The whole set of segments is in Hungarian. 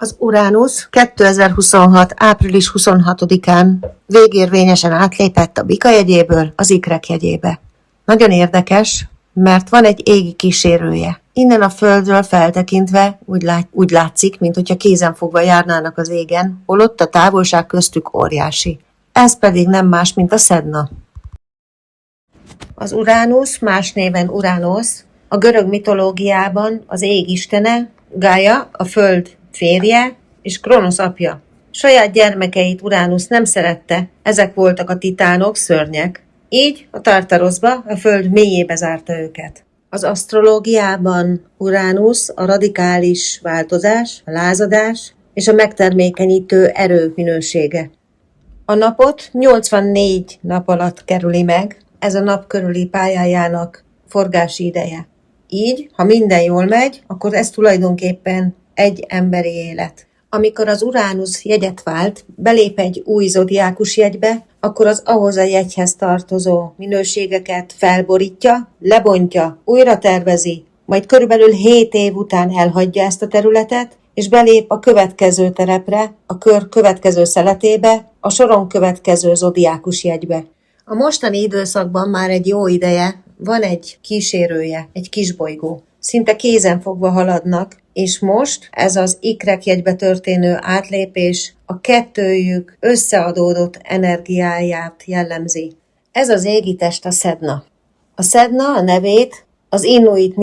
Az Uránusz 2026. április 26-án végérvényesen átlépett a Bika jegyéből az Ikrek jegyébe. Nagyon érdekes, mert van egy égi kísérője. Innen a Földről feltekintve úgy látszik, mintha kézenfogva járnának az égen, holott a távolság köztük óriási. Ez pedig nem más, mint a Szedna. Az Uránusz, más néven Uránosz, a görög mitológiában az ég istene, Gaia, a Föld férje és Kronosz apja. Saját gyermekeit Uránusz nem szerette, ezek voltak a titánok, szörnyek. Így a Tartaroszba, a Föld mélyébe zárta őket. Az asztrológiában Uránusz a radikális változás, a lázadás és a megtermékenyítő erő minősége. A napot 84 nap alatt kerüli meg, ez a nap körüli pályájának forgási ideje. Így, ha minden jól megy, akkor ez tulajdonképpen egy emberi élet. Amikor az Uránusz jegyet vált, belép egy új zodiákus jegybe, akkor az ahhoz a jegyhez tartozó minőségeket felborítja, lebontja, újra tervezi, majd körülbelül 7 év után elhagyja ezt a területet, és belép a következő terepre, a kör következő szeletébe, a soron következő zodiákus jegybe. A mostani időszakban már egy jó ideje van egy kísérője, egy kisbolygó. Szinte kézenfogva haladnak, és most ez az Ikrek jegybe történő átlépés a kettőjük összeadódott energiáját jellemzi. Ez az égitest a Szedna. A Szedna a nevét az inuit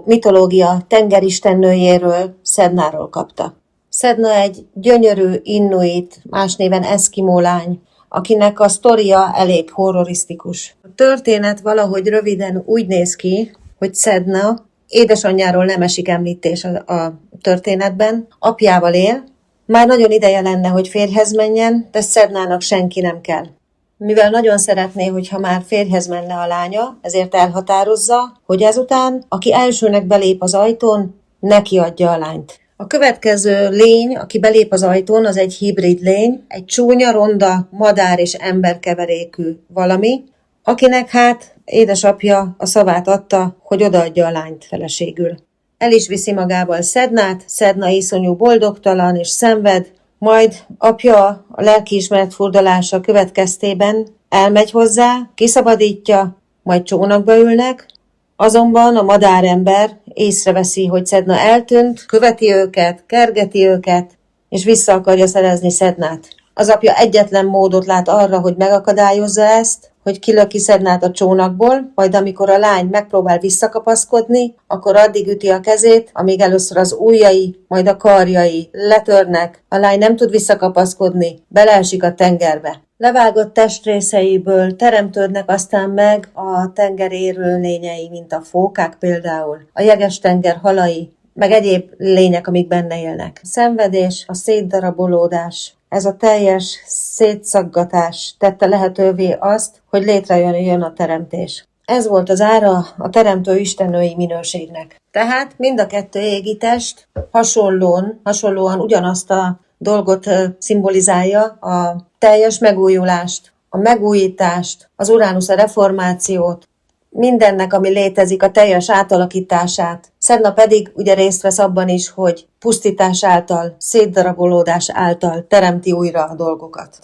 mitológia tengeristennőjéről, Szednáról kapta. Szedna egy gyönyörű inuit, más néven eszkimó lány, akinek a sztoria elég horrorisztikus. A történet valahogy röviden úgy néz ki, hogy Szedna édesanyjáról nem esik említés a történetben, apjával él, már nagyon ideje lenne, hogy férjhez menjen, de Szednának senki nem kell. Mivel nagyon szeretné, hogyha már férjhez menne a lánya, ezért elhatározza, hogy ezután, aki elsőnek belép az ajtón, neki adja a lányt. A következő lény, aki belép az ajtón, az egy hibrid lény, egy csúnya, ronda, madár és ember keverékű valami, akinek édesapja a szavát adta, hogy odaadja a lányt feleségül. El is viszi magával Szednát, Szedna iszonyú boldogtalan és szenved, majd apja a lelkiismeret furdalása következtében elmegy hozzá, kiszabadítja, majd csónakba ülnek, azonban a madárember észreveszi, hogy Szedna eltűnt, követi őket, kergeti őket, és vissza akarja szerezni Szednát. Az apja egyetlen módot lát arra, hogy megakadályozza ezt, hogy kilöki Szednát a csónakból, majd amikor a lány megpróbál visszakapaszkodni, akkor addig üti a kezét, amíg először az ujjai, majd a karjai letörnek, a lány nem tud visszakapaszkodni, beleesik a tengerbe. Levágott testrészeiből teremtődnek aztán meg a tenger élőlényei, mint a fókák például, a jeges-tenger halai, meg egyéb lények, amik benne élnek. A szenvedés, a szétdarabolódás, ez a teljes szétszaggatás tette lehetővé azt, hogy létrejön a teremtés. Ez volt az ára a teremtő istennői minőségnek. Tehát mind a kettő égitest hasonlóan ugyanazt a dolgot szimbolizálja, a teljes megújulást, a megújítást, az Uránusz a reformációt, mindennek, ami létezik, a teljes átalakítását. Szedna pedig ugye részt vesz abban is, hogy pusztítás által, szétdarabolódás által teremti újra a dolgokat.